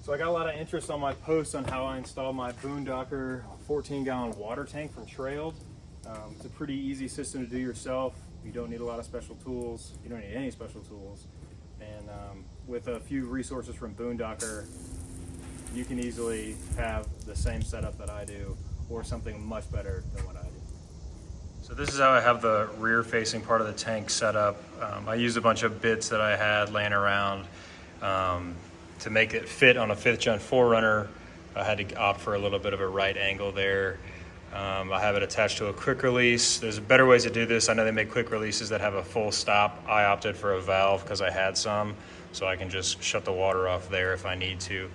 So I got a lot of interest on my posts on how I install my Boondocker 14-gallon water tank from Trailed. It's a pretty easy system to do yourself. You don't need a lot of special tools. You don't need any special tools. And with a few resources from Boondocker, you can easily have the same setup that I do or something much better than what I do. So this is how I have the rear facing part of the tank set up. I used a bunch of bits that I had laying around to make it fit on a 5th gen 4Runner. I had to opt for a little bit of a right angle there. I have it attached to a quick release. There's better ways to do this. I know they make quick releases that have a full stop. I opted for a valve because I had some, so I can just shut the water off there if I need to.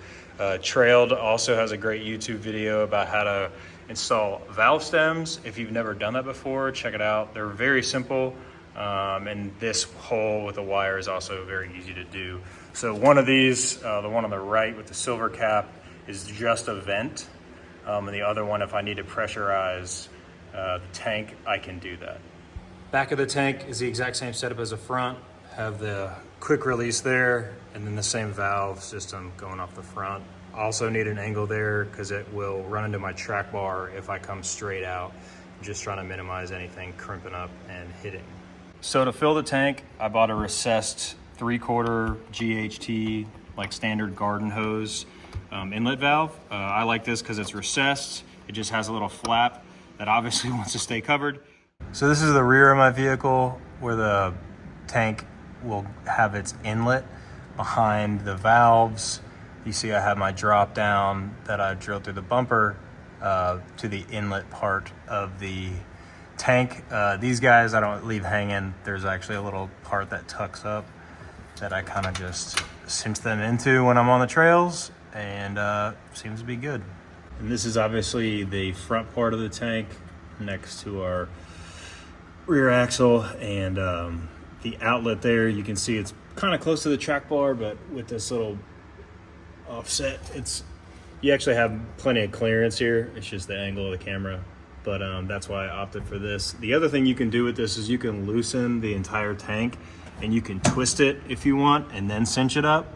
Trailed also has a great YouTube video about how to install valve stems. If you've never done that before, check it out. They're very simple, and this hole with the wire is also very easy to do. So one of these, the one on the right with the silver cap, is just a vent. And the other one, if I need to pressurize the tank, I can do that. Back of the tank is the exact same setup as the front. Have the quick release there, and then the same valve system going off the front. Also need an angle there because it will run into my track bar if I come straight out. I'm just trying to minimize anything crimping up and hitting. So to fill the tank, I bought a recessed 3/4 GHT, like standard garden hose inlet valve. I like this because it's recessed. It just has a little flap that obviously wants to stay covered. So this is the rear of my vehicle where the tank will have its inlet behind the valves. You see I have my drop down that I drilled through the bumper to the inlet part of the tank. These guys I don't leave hanging. There's actually a little part that tucks up that I kind of just cinch them into when I'm on the trails, and seems to be good. And this is obviously the front part of the tank next to our rear axle, and the outlet there, you can see it's kind of close to the track bar, but with this little offset, you actually have plenty of clearance here. It's just the angle of the camera, but that's why I opted for this. The other thing you can do with this is you can loosen the entire tank, and you can twist it if you want and then cinch it up.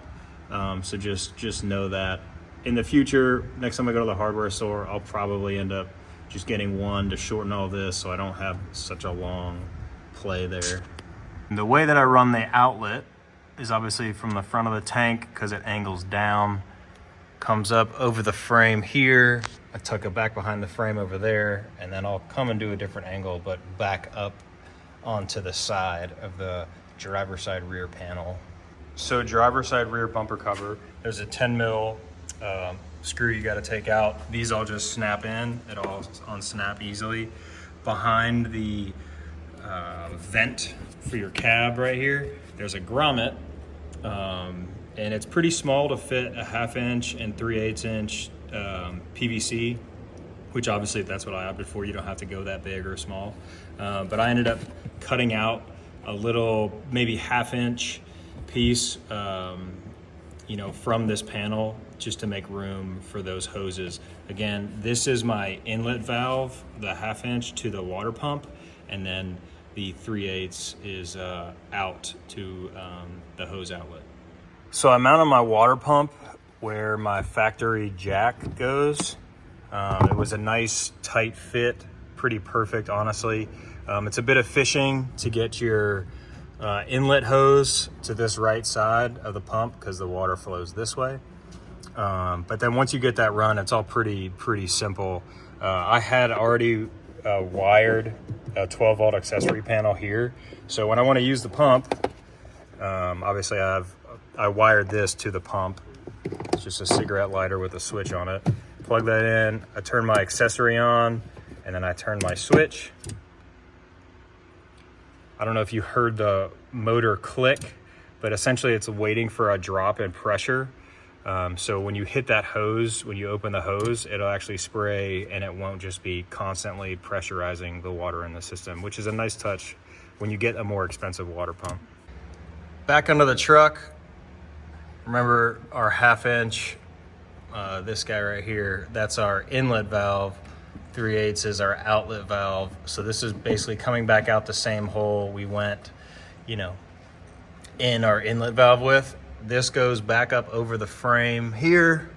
So just know that in the future, next time I go to the hardware store, I'll probably end up just getting one to shorten all this so I don't have such a long play there. And the way that I run the outlet is obviously from the front of the tank because it angles down, comes up over the frame here. I tuck it back behind the frame over there, and then I'll come and do a different angle, but back up onto the side of the driver's side rear panel. So driver's side rear bumper cover, there's a 10 mil screw you got to take out. These all just snap in. It all unsnap easily. Behind the vent for your cab right here, there's a grommet, and it's pretty small to fit a 1/2 inch and 3/8 inch PVC, which obviously that's what I opted for. You don't have to go that big or small, but I ended up cutting out a little, maybe 1/2 inch piece, from this panel just to make room for those hoses. Again, this is my inlet valve, the 1/2 inch to the water pump, and then the 3/8 is out to the hose outlet. So I mounted my water pump where my factory jack goes. It was a nice tight fit, pretty perfect, honestly. It's a bit of fishing to get your inlet hose to this right side of the pump because the water flows this way. But then once you get that run, it's all pretty simple. I had already wired a 12 volt accessory panel here. So when I want to use the pump, obviously I wired this to the pump. It's just a cigarette lighter with a switch on it. Plug that in, I turn my accessory on, and then I turn my switch. I don't know if you heard the motor click, but essentially it's waiting for a drop in pressure. So when you hit that hose, when you open the hose, it'll actually spray, and it won't just be constantly pressurizing the water in the system, which is a nice touch when you get a more expensive water pump. Back under the truck, remember our 1/2 inch, this guy right here, that's our inlet valve. 3/8 is our outlet valve. So this is basically coming back out the same hole we went, in our inlet valve with. This goes back up over the frame here,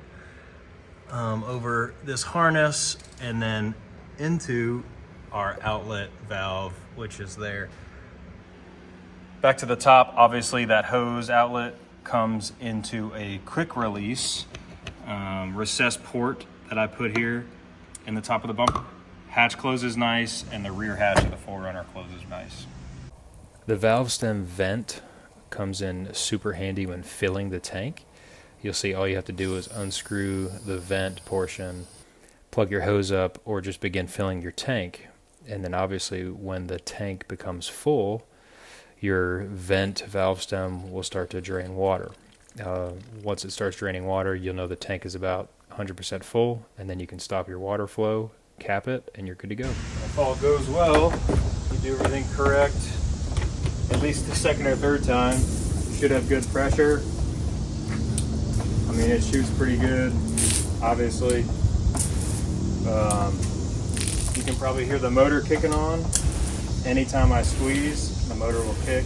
over this harness, and then into our outlet valve, which is there. Back to the top, obviously that hose outlet comes into a quick release recessed port that I put here in the top of the bumper. Hatch closes nice, and the rear hatch of the 4Runner closes nice. The valve stem vent comes in super handy when filling the tank. You'll see all you have to do is unscrew the vent portion, plug your hose up, or just begin filling your tank. And then obviously when the tank becomes full, your vent valve stem will start to drain water. Once it starts draining water, you'll know the tank is about 100% full, and then you can stop your water flow, cap it, and you're good to go. If all goes well, you do everything correct, at least the second or third time, you should have good pressure. I mean, it shoots pretty good, obviously. You can probably hear the motor kicking on. Anytime I squeeze, the motor will kick.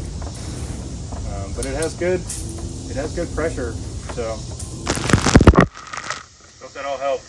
But it has good pressure, so hope that all helped.